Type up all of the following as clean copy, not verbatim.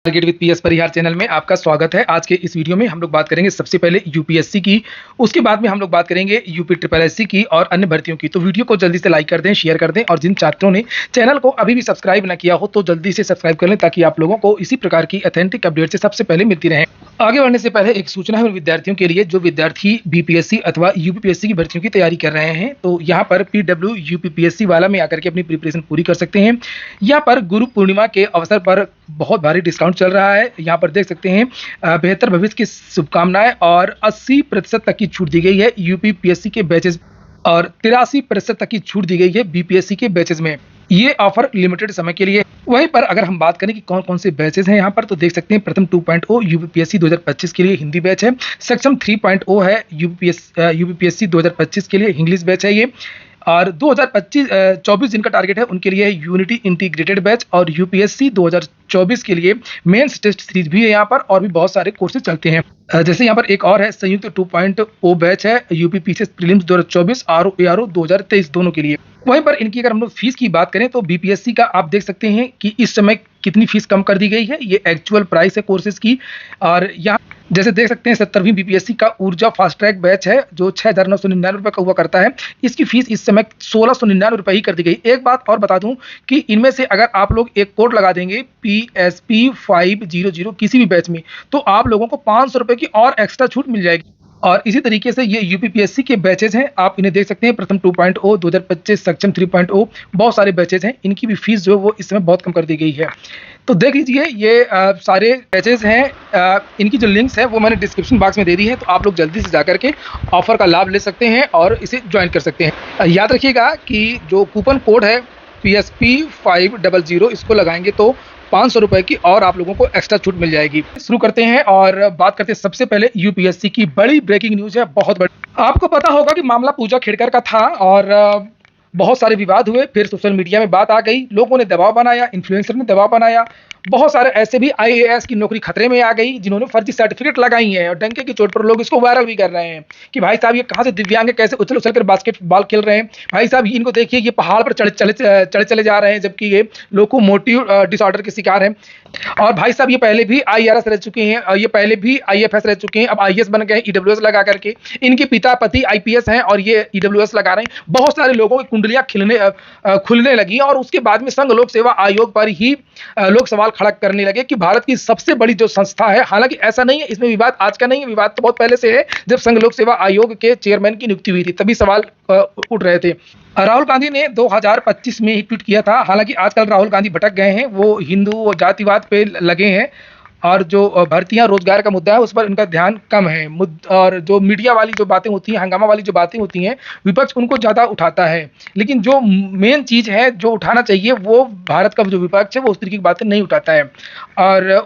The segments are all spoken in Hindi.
Target with PS Parihar channel में आपका स्वागत है। आज के इस वीडियो में हम लोग बात करेंगे सबसे पहले यूपीएससी की, उसके बाद में हम लोग बात करेंगे यूपी ट्रिपल एससी की और अन्य भर्तियों की। तो वीडियो को जल्दी से लाइक कर दें, शेयर कर दें और जिन छात्रों ने चैनल को अभी भी सब्सक्राइब ना किया हो तो जल्दी से सब्सक्राइब कर लें ताकि आप लोगों को इसी प्रकार की ऑथेंटिक अपडेट से सबसे पहले मिलती रहे। आगे बढ़ने से पहले एक सूचना है उन विद्यार्थियों के लिए जो विद्यार्थी बीपीएससी अथवा यूपीपीएससी की भर्तियों की तैयारी कर रहे हैं। तो यहाँ पर पीडब्ल्यू यूपीपीएससी वाला में आकर के अपनी प्रिपरेशन पूरी कर सकते हैं। यहाँ पर गुरु पूर्णिमा के अवसर पर बहुत भारी डिस्काउंट चल रहा है। यहाँ पर देख सकते हैं बेहतर भविष्य की शुभकामनाएं और 80% तक की छूट दी गई है यूपीपीएससी के बैचेज और 83% तक की छूट दी गई है बीपीएससी के बैचेज में। ये ऑफर लिमिटेड समय के लिए। वहीं पर अगर हम बात करें कि कौन कौन से बैचेज हैं यहाँ पर, तो देख सकते हैं प्रथम 2.0 यूपीपीएससी 2025 के लिए हिंदी बैच है। सक्षम 3.0 है यूपीपीएससी 2025 के लिए इंग्लिश बैच है ये। और 2024 जिनका टारगेट है उनके लिए यूनिटी इंटीग्रेटेड बैच और यूपीएससी 2024 के लिए मेंस टेस्ट सीरीज भी है यहाँ पर और भी बहुत सारे कोर्सेज चलते हैं। जैसे यहाँ पर एक और है संयुक्त 2.0 बैच है यूपीपीएससी प्रीलिम्स 2024 आरओ एआरओ 2023 दोनों के लिए। वहीं पर इनकी अगर हम लोग फीस की बात करें तो बीपीएससी का आप देख सकते हैं कि इस समय कितनी फीस कम कर दी गई है। ये एक्चुअल प्राइस है कोर्सेज की। और यहाँ जैसे देख सकते हैं 70वीं बीपीएससी का ऊर्जा फास्ट ट्रैक बैच है जो 6,999 रुपये का हुआ करता है। इसकी फीस इस समय 1,699 रुपये ही कर दी गई। एक बात और बता दूं कि इनमें से अगर आप लोग एक कोड लगा देंगे PSP 500 किसी भी बैच में तो आप लोगों को 500 रुपये की और एक्स्ट्रा छूट मिल जाएगी। और इसी तरीके से ये यूपीपीएससी के बैचेज हैं, आप इन्हें देख सकते हैं प्रथम 2.0 2025 सक्षम 3.0 बहुत सारे बैचेज हैं। इनकी भी फीस जो है वो इस समय बहुत कम कर दी गई है। तो देख लीजिए ये सारे बैचेज हैं। इनकी जो लिंक्स है वो मैंने डिस्क्रिप्शन बॉक्स में दे दी है, तो आप लोग जल्दी से जाकर के ऑफर का लाभ ले सकते हैं और इसे ज्वाइन कर सकते हैं। याद रखिएगा कि जो कूपन कोड है PSP 500 इसको लगाएंगे तो 500 रुपए की और आप लोगों को एक्स्ट्रा छूट मिल जाएगी। शुरू करते हैं और बात करते हैं सबसे पहले यूपीएससी की बड़ी ब्रेकिंग न्यूज है, बहुत बड़ी। आपको पता होगा कि मामला पूजा खेड़कर का था और बहुत सारे विवाद हुए, फिर सोशल मीडिया में बात आ गई, लोगों ने दबाव बनाया, इन्फ्लुएंसर ने दबाव बनाया। बहुत सारे ऐसे भी आईएएस की नौकरी खतरे में आ गई जिन्होंने फर्जी सर्टिफिकेट लगाई हैं और डंके की चोट पर लोग इसको वायरल भी कर रहे हैं कि भाई साहब ये कहाँ से दिव्यांग कैसे उछल उछल कर बास्केटबॉल खेल रहे हैं। भाई साहब इनको देखिए ये पहाड़ पर चढ़ चले जा रहे हैं जबकि ये लोकोमोटिव डिसऑर्डर के शिकार हैं। और भाई साहब ये पहले भी आईआरएस रह चुके हैं और ये पहले भी आईएफएस रह चुके हैं, अब आईएएस बन गए ईडब्ल्यूएस लगा करके। इनके पिता पति आईपीएस हैं और ये ईडब्ल्यूएस लगा रहे हैं। बहुत सारे लोगों की कुंडलियां खुलने लगी और उसके बाद में संघ लोक सेवा आयोग पर ही लोग सवाल खड़ा करने लगे कि भारत की सबसे बड़ी जो संस्था है, हालांकि ऐसा नहीं है, इसमें विवाद आज का नहीं है, विवाद तो बहुत पहले से है। जब संघ लोक सेवा आयोग के चेयरमैन की नियुक्ति हुई थी तभी सवाल उठ रहे थे। राहुल गांधी ने 2025 में ही ट्वीट किया था। हालांकि आजकल राहुल गांधी भटक गए हैं, वो हिंदू और जातिवाद पे लगे हैं और जो भर्तियां रोजगार का मुद्दा है उस पर उनका ध्यान कम है। और जो मीडिया वाली जो बातें होती हैं, हंगामा वाली जो बातें होती हैं, विपक्ष उनको ज़्यादा उठाता है। लेकिन जो मेन चीज़ है जो उठाना चाहिए वो भारत का जो विपक्ष है वो उस तरीके की बातें नहीं उठाता है। और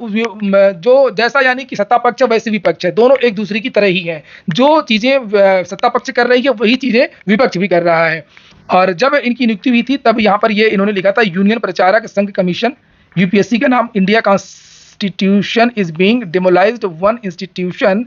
जो जैसा यानी कि सत्ता पक्ष है वैसे विपक्ष है, दोनों एक दूसरे की तरह ही हैं। जो चीज़ें सत्ता पक्ष कर रही है वही चीज़ें विपक्ष भी कर रहा है। और जब इनकी नियुक्ति हुई थी तब यहाँ पर ये इन्होंने लिखा था यूनियन प्रचारक संघ कमीशन यूपीएससी का नाम India Institution is being demolished one institution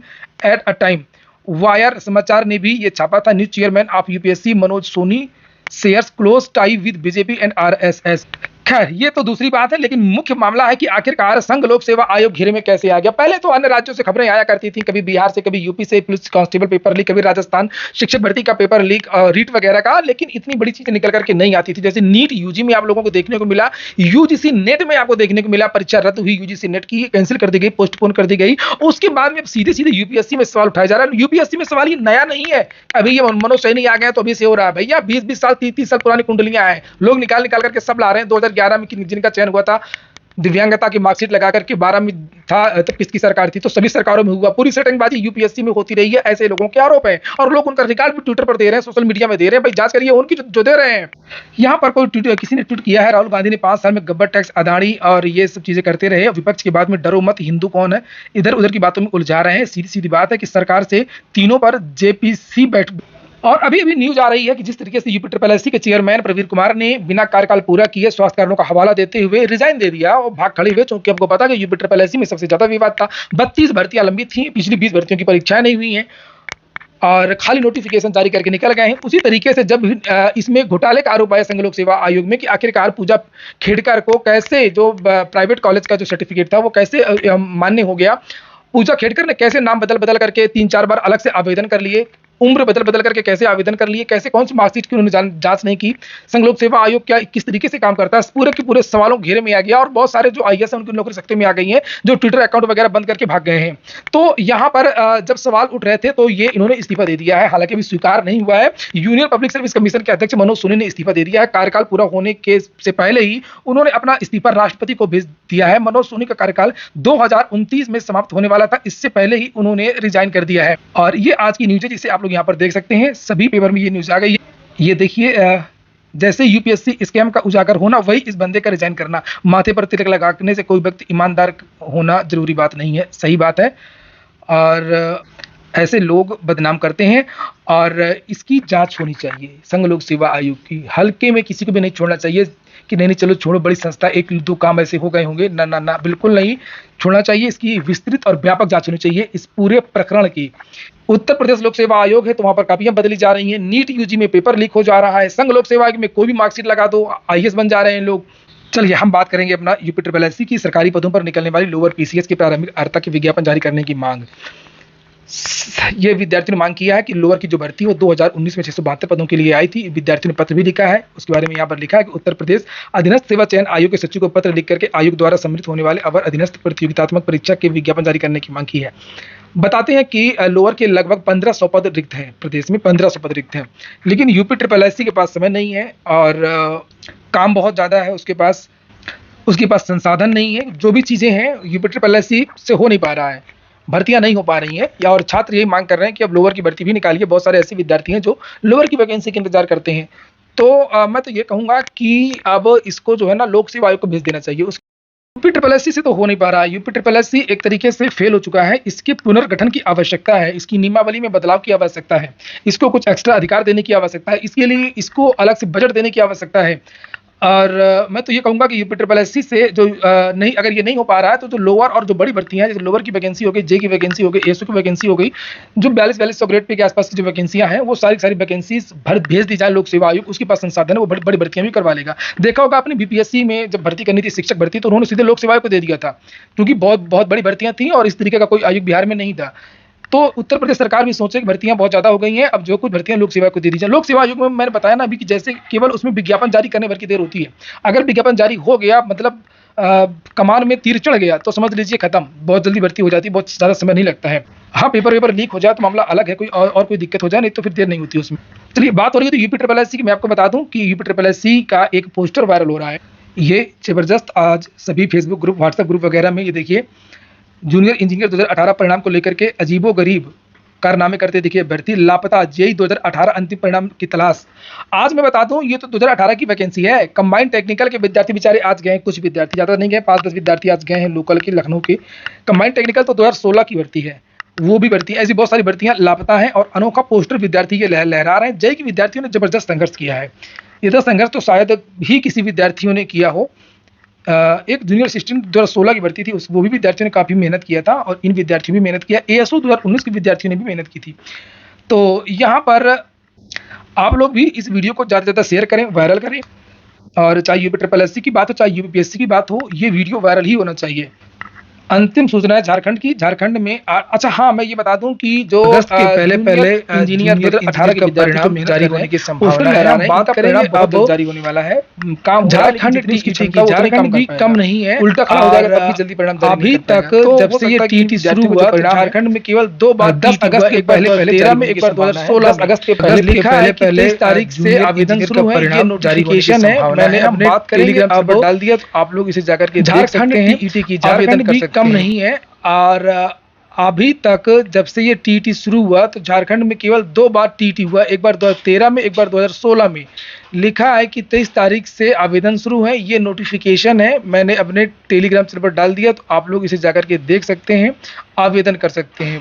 at a time। Wire समाचार ने भी ये छापा था। New chairman of UPSC Manoj Soni shares close tie with BJP and RSS. खैर ये तो दूसरी बात है, लेकिन मुख्य मामला है कि आखिरकार संघ लोक सेवा आयोग घेरे में कैसे आ गया। पहले तो अन्य राज्यों से खबरें आया करती थी, कभी बिहार से, कभी यूपी से पुलिस कांस्टेबल पेपर लीक, कभी राजस्थान शिक्षक भर्ती का पेपर लीक, रीट वगैरह का, लेकिन इतनी बड़ी चीजें निकल करके नहीं आती थी। जैसे नीट यूजी में आप लोगों को देखने को मिला, यूजीसी नेट में आपको देखने को मिला, परीक्षा रद्द हुई, यूजीसी नेट की कैंसिल कर दी गई, पोस्टपोन कर दी गई। उसके बाद में सीधे सीधे यूपीएससी में सवाल उठाया जा रहा है। यूपीएससी में सवाल ये नया नहीं है, अभी ये मनोज सैनी आ गए तो अभी से हो रहा है। भैया 20-20 साल 30-30 साल पुरानी कुंडलियां हैं, लोग निकाल करके सब ला रहे हैं। 2011 में जिनका चयन हुआ था दिव्यांगता की मार्कशीट लगा करके 12 में था, तब किसकी सरकार थी, तो सभी सरकारों में हुआ। पूरी सेटिंगबाजी यूपीएससी में होती रही है, ऐसे लोगों के आरोप है और लोग उनका रिकॉर्ड भी ट्विटर पर दे रहे हैं, सोशल मीडिया में दे रहे हैं। भाई जांच करिए उनकी जो दे रहे हैं। यहाँ पर कोई किसी ने ट्वीट किया है राहुल गांधी ने 5 साल में गब्बर टैक्स अदानी और ये सब चीजें करते रहे। विपक्ष के बाद में डरो मत हिंदू कौन है, इधर उधर की बातों में उलझा रहे हैं। सीधी सीधी बात है कि सरकार से तीनों पर जेपीसी बैठ। और अभी अभी न्यूज आ रही है कि जिस तरीके से यूपी ट्रिपल एससी के चेयरमैन प्रवीण कुमार ने बिना कार्यकाल पूरा किए स्वास्थ्य कारणों का हवाला देते हुए रिजाइन दे दिया और भाग खड़े हुए, क्योंकि आपको पता है कि यूपी ट्रिपल एससी में सबसे ज्यादा विवाद था। 32 भर्तियां लंबित थी, पिछली 20 भर्तियों की परीक्षाएं नहीं हुई हैं। और खाली नोटिफिकेशन जारी करके निकल गए हैं। उसी तरीके से जब इसमें घोटाले का आरोप आया संघ लोक सेवा आयोग में कि आखिरकार पूजा खेड़कर को कैसे जो प्राइवेट कॉलेज का जो सर्टिफिकेट था वो कैसे मान्य हो गया, पूजा खेड़कर ने कैसे नाम बदल बदल करके 3-4 बार अलग से आवेदन कर लिए, उम्र बदल बदल करके कैसे आवेदन कर लिए, कैसे कौन सी मार्कशीट की उन्होंने जांच नहीं की, संघ लोक सेवा आयोग क्या किस तरीके से काम करता है, पूरे के पूरे सवालों घेरे में आ गया और बहुत सारे जो आईएएस हैं उनकी नौकरी सख्ते में आ गई है, जो ट्विटर अकाउंट वगैरह बंद करके भाग गए हैं। तो यहाँ पर जब सवाल उठ रहे थे तो ये इन्होंने इस्तीफा दे दिया है, हालांकि अभी स्वीकार नहीं हुआ है। यूनियन पब्लिक सर्विस कमीशन के अध्यक्ष मनोज सोनी ने इस्तीफा दे दिया है। कार्यकाल पूरा होने के से पहले ही उन्होंने अपना इस्तीफा राष्ट्रपति को भेज दिया है। मनोज सोनी का कार्यकाल 2029 में समाप्त होने वाला था, इससे पहले ही उन्होंने रिजाइन कर दिया है। और ये आज की न्यूज है जिसे आप लोग यहाँ पर देख सकते हैं, सभी पेपर में ये न्यूज आ गई है। ये देखिए, जैसे यूपीएससी स्कैम का उजागर होना वही इस बंदे का रिजाइन करना। माथे पर तिलक लगाने से कोई व्यक्ति ईमानदार होना जरूरी बात नहीं है, सही बात है। और ऐसे लोग बदनाम करते हैं और इसकी जांच होनी चाहिए संघ लोक सेवा आयोग की। हल्के में किसी को भी नहीं छोड़ना चाहिए कि नहीं चलो छोड़ो, बड़ी संस्था, एक दो काम ऐसे हो गए होंगे, ना ना ना, बिल्कुल नहीं छोड़ना चाहिए। इसकी विस्तृत और व्यापक जांच होनी चाहिए इस पूरे प्रकरण की। उत्तर प्रदेश लोक सेवा आयोग है तो वहां पर कापियां बदली जा रही हैं, नीट यूजी में पेपर लीक हो जा रहा है, संघ लोक सेवा आयोग में कोई भी मार्कशीट लगा दो आईएएस बन जा रहे हैं लोग। चलिए हम बात करेंगे अपना यूपी ट्रिपल एससी की सरकारी पदों पर निकलने वाली लोअर पीसीएस की प्रारंभिक अर्हता की विज्ञापन जारी करने की मांग। ये विद्यार्थियों ने मांग किया है कि लोअर की जो भर्ती वो 2019 में 672 पदों के लिए आई थी। विद्यार्थियों ने पत्र भी लिखा है, उसके बारे में यहाँ पर लिखा है कि उत्तर प्रदेश अधीनस्थ सेवा चयन आयोग के सचिव को पत्र लिख करके आयोग द्वारा सम्मिलित होने वाले अवर अधीनस्थ प्रतियोगितात्मक परीक्षा के विज्ञापन जारी करने की मांग की है। बताते हैं कि लोअर के लगभग 1500 पद रिक्त हैं, प्रदेश में 1500 पद रिक्त हैं, लेकिन यूपी ट्रिपल एससी के पास समय नहीं है और काम बहुत ज़्यादा है उसके पास संसाधन नहीं है। जो भी चीज़ें हैं यूपी ट्रिपल एससी से हो नहीं पा रहा है, भर्तियां नहीं हो पा रही हैं, या और छात्र यही मांग कर रहे हैं कि अब लोअर की भर्ती भी निकालिए। बहुत सारे ऐसे विद्यार्थी हैं जो लोअर की वैकेंसी के इंतजार करते हैं। तो मैं तो ये कहूँगा कि अब इसको जो है ना लोक सेवा आयोग को भेज देना चाहिए। यूपी ट्रिपल एससी से तो हो नहीं पा रहा है, यूपी ट्रिपल एससी एक तरीके से फेल हो चुका है। इसके पुनर्गठन की आवश्यकता है, इसकी नियमावली में बदलाव की आवश्यकता है, इसको कुछ एक्स्ट्रा अधिकार देने की आवश्यकता है, इसके लिए इसको अलग से बजट देने की आवश्यकता है। और मैं तो ये कहूँगा कि यूपी ट्रिपल एससी से जो नहीं, अगर ये नहीं हो पा रहा है तो जो लोअर और जो बड़ी भर्तियां हैं, जैसे लोअर की वैकेंसी हो गई, जे की वैकेंसी हो गई, एसओ की वैकेंसी हो गई, जो 4200 ग्रेड पे के आसपास की जो वैकेंसियां हैं वो सारी वैकेंसीज भेज दी जाए लोक सेवा आयोग। उसके पास संसाधन है, वो बड़ी भर्तियां भी करवा लेगा। देखा होगा आपने बीपीएससी में जब भर्ती करनी थी, शिक्षक भर्ती, तो उन्होंने सीधे लोक सेवा आयोग को दे दिया था, क्योंकि बहुत बड़ी भर्तियां थी और इस तरीके का कोई आयोग बिहार में नहीं था। तो उत्तर प्रदेश सरकार भी सोचे कि भर्तियां बहुत ज़्यादा हो गई हैं, अब जो कुछ भर्तियां लोक सेवा को दे दी जाए। लोक सेवा आयोग में मैंने बताया ना अभी कि जैसे केवल उसमें विज्ञापन जारी करने भर की देर होती है। अगर विज्ञापन जारी हो गया, मतलब कमान में तीर चढ़ गया, तो समझ लीजिए खत्म, बहुत जल्दी भर्ती हो जाती है, बहुत ज़्यादा समय नहीं लगता है। हाँ, पेपर लीक हो जाए तो मामला अलग है, कोई और कोई दिक्कत हो जाए, नहीं तो फिर देर नहीं होती उसमें। चलिए बात हो रही है तो यूपी ट्रिपल एससी की मैं आपको बता दूं कि यूपी ट्रिपल एससी का एक पोस्टर वायरल हो रहा है। ये जबरदस्त आज सभी फेसबुक ग्रुप, व्हाट्सएप ग्रुप वगैरह में ये देखिए, जूनियर इंजीनियर 2018 परिणाम को लेकर के अजीबो गरीब कारनामे करते दिखे अभ्यर्थी, लापता जेई 2018 अंतिम परिणाम की तलाश। आज मैं बता दूं ये तो 2018 की वैकेंसी है। कंबाइंड टेक्निकल के विद्यार्थी बेचारे आज गए, कुछ विद्यार्थी, ज़्यादा नहीं गए, 5-10 विद्यार्थी आज गए हैं लोकल के, लखनऊ के। कंबाइंड टेक्निकल तो 2016 की भर्ती है, वो भी भर्ती, ऐसी बहुत सारी भर्तियां लापता हैं और अनोखा पोस्टर विद्यार्थी के लहरा रहे हैं। जेई के विद्यार्थियों ने जबरदस्त संघर्ष किया है। ये संघर्ष तो शायद ही किसी विद्यार्थियों ने किया हो। एक जूनियर असिस्टेंट 2016 की भर्ती थी, वो भी विद्यार्थियों ने काफ़ी मेहनत किया था और इन विद्यार्थियों ने भी मेहनत किया। एएसओ 2019 के विद्यार्थियों ने भी मेहनत की थी। तो यहाँ पर आप लोग भी इस वीडियो को ज़्यादा से ज़्यादा शेयर करें, वायरल करें, और चाहे यूपी ट्रिपल एससी की बात हो चाहे यूपीएससी की बात हो, ये वीडियो वायरल ही होना चाहिए। अंतिम सूचना है झारखंड की। झारखंड में अच्छा हाँ, मैं ये बता दूं कि जो अगस्त के पहले इंजीनियर 2018 के परिणाम जारी होने की संभावना है। बात करेंगे अब जारी होने वाला है। काम झारखंड झारखंड भी कम नहीं है, उल्टा खड़ा हो जाएगा, काफी जल्दी परिणाम जारी। अभी तक जब से ये टीटी शुरू हुआ झारखंड में केवल 2 बार 10 अगस्त के पहले 13 में, एक बार 2016 अगस्त के पहले लिखा है 23 तारीख से आवेदन शुरू है, ये नोटिफिकेशन है। मैंने अपने टेलीग्राम पर डाल दिया, तो आप लोग इसे जाकर के देख सकते हैं। टीटी की आवेदन कर सकते हैं, कम नहीं है। और अभी तक जब से ये टीटी शुरू हुआ तो झारखंड में केवल 2 बार टीटी हुआ, एक बार 2013 में, एक बार 2016 में। लिखा है कि 23 तारीख से आवेदन शुरू है, ये नोटिफिकेशन है। मैंने अपने टेलीग्राम चैनल पर डाल दिया, तो आप लोग इसे जाकर के देख सकते हैं, आवेदन कर सकते हैं।